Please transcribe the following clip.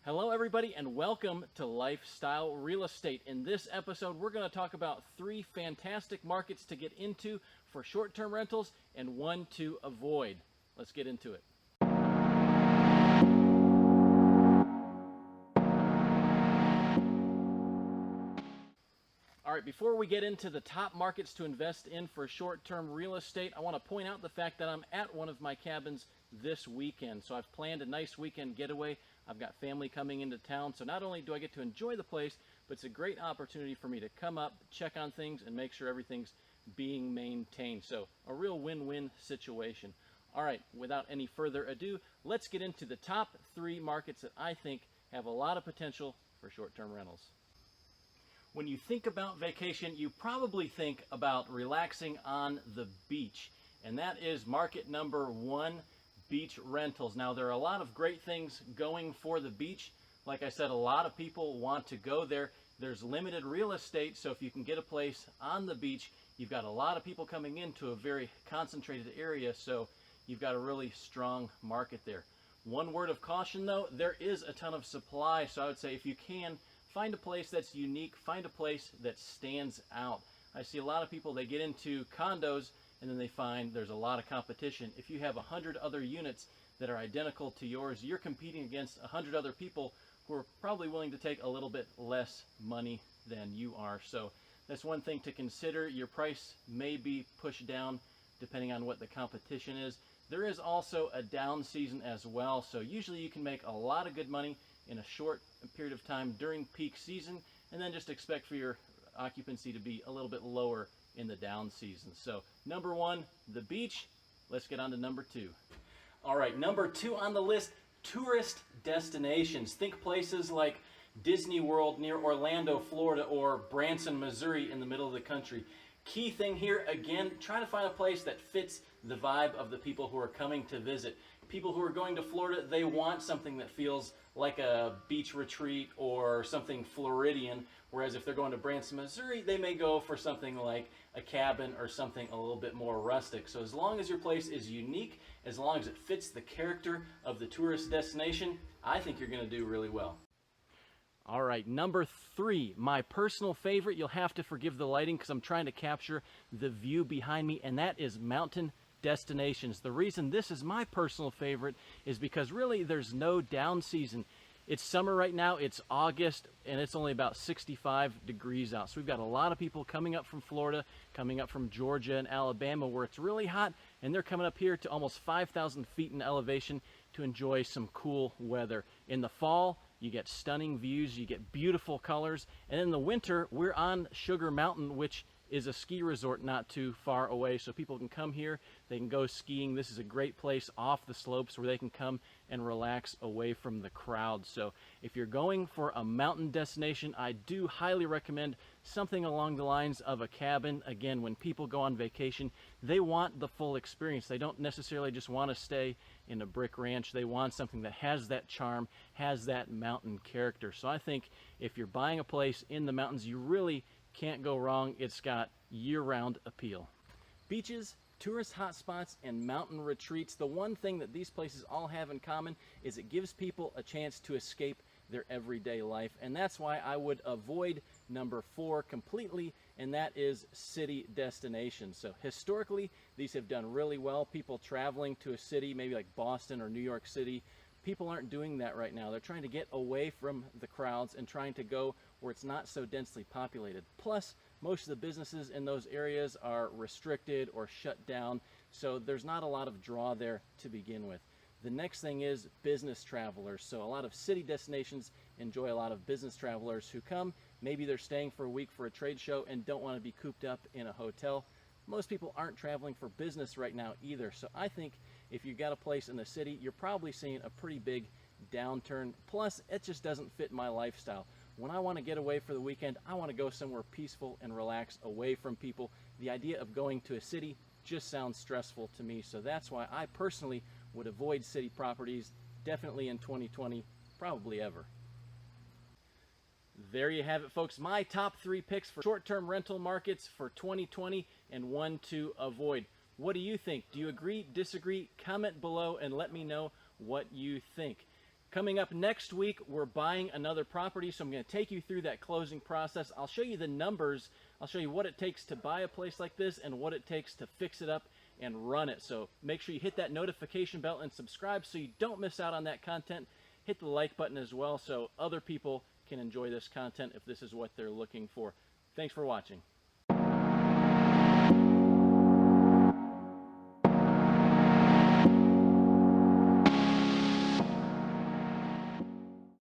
Hello everybody and welcome to Lifestyle Real Estate. In this episode we're going to talk about 3 fantastic markets to get into for short-term rentals and 1 to avoid. Let's get into it. All right, before we get into the top markets to invest in for short-term real estate, I want to point out the fact that I'm at one of my cabins this weekend. So I've planned a nice weekend getaway. I've got family coming into town, so not only do I get to enjoy the place, but it's a great opportunity for me to come up, check on things, and make sure everything's being maintained. So a real win-win situation. All right, without any further ado, let's get into the top 3 markets that I think have a lot of potential for short-term rentals. When you think about vacation, you probably think about relaxing on the beach, and that is market number 1, beach rentals. Now, there are a lot of great things going for the beach. Like I said, a lot of people want to go there. There's limited real estate, so if you can get a place on the beach, you've got a lot of people coming into a very concentrated area, so you've got a really strong market there. One word of caution though, there is a ton of supply, so I would say if you can, find a place that's unique, find a place that stands out. I see a lot of people, they get into condos and then they find there's a lot of competition. If you have 100 other units that are identical to yours, you're competing against 100 other people who are probably willing to take a little bit less money than you are. So that's one thing to consider. Your price may be pushed down depending on what the competition is. There is also a down season as well. So usually you can make a lot of good money in a short period of time during peak season, and then just expect for your occupancy to be a little bit lower in the down season. So number 1, the beach. Let's get on to number 2. All right, number 2 on the list, tourist destinations. Think places like Disney World near Orlando, Florida, or Branson, Missouri in the middle of the country. Key thing here, again, try to find a place that fits the vibe of the people who are coming to visit. People who are going to Florida, they want something that feels like a beach retreat or something Floridian, whereas if they're going to Branson, Missouri, they may go for something like a cabin or something a little bit more rustic. So as long as your place is unique, as long as it fits the character of the tourist destination, I think you're going to do really well. All right, number 3, my personal favorite. You'll have to forgive the lighting because I'm trying to capture the view behind me, and that is mountain destinations. The reason this is my personal favorite is because really there's no down season. It's summer right now, it's August, and it's only about 65 degrees out. So we've got a lot of people coming up from Florida, coming up from Georgia and Alabama where it's really hot, and they're coming up here to almost 5,000 feet in elevation to enjoy some cool weather. In the fall, you get stunning views, you get beautiful colors, and in the winter, we're on Sugar Mountain, which is a ski resort not too far away, so people can come here, they can go skiing. This is a great place off the slopes where they can come and relax away from the crowd. So if you're going for a mountain destination, I do highly recommend something along the lines of a cabin. Again, when people go on vacation, they want the full experience. They don't necessarily just want to stay in a brick ranch. They want something that has that charm, has that mountain character. So I think if you're buying a place in the mountains, you really can't go wrong. It's got year-round appeal. Beaches, tourist hotspots, and mountain retreats. The one thing that these places all have in common is it gives people a chance to escape their everyday life, and that's why I would avoid number 4 completely, and that is city destinations. So historically, these have done really well. People traveling to a city, maybe like Boston or New York City, people aren't doing that right now. They're trying to get away from the crowds and trying to go where it's not so densely populated. Plus, most of the businesses in those areas are restricted or shut down, so there's not a lot of draw there to begin with. The next thing is business travelers. So a lot of city destinations enjoy a lot of business travelers who come. Maybe they're staying for a week for a trade show and don't want to be cooped up in a hotel. Most people aren't traveling for business right now either, so I think if you've got a place in the city, you're probably seeing a pretty big downturn. Plus, it just doesn't fit my lifestyle. When I want to get away for the weekend, I want to go somewhere peaceful and relax away from people. The idea of going to a city just sounds stressful to me, so that's why I personally would avoid city properties, definitely in 2020, probably ever. There you have it, folks. My top 3 picks for short-term rental markets for 2020 and 1 to avoid. What do you think? Do you agree, disagree? Comment below and let me know what you think. Coming up next week, we're buying another property, so I'm going to take you through that closing process. I'll show you the numbers. I'll show you what it takes to buy a place like this and what it takes to fix it up and run it. So make sure you hit that notification bell and subscribe so you don't miss out on that content. Hit the like button as well so other people can enjoy this content if this is what they're looking for. Thanks for watching.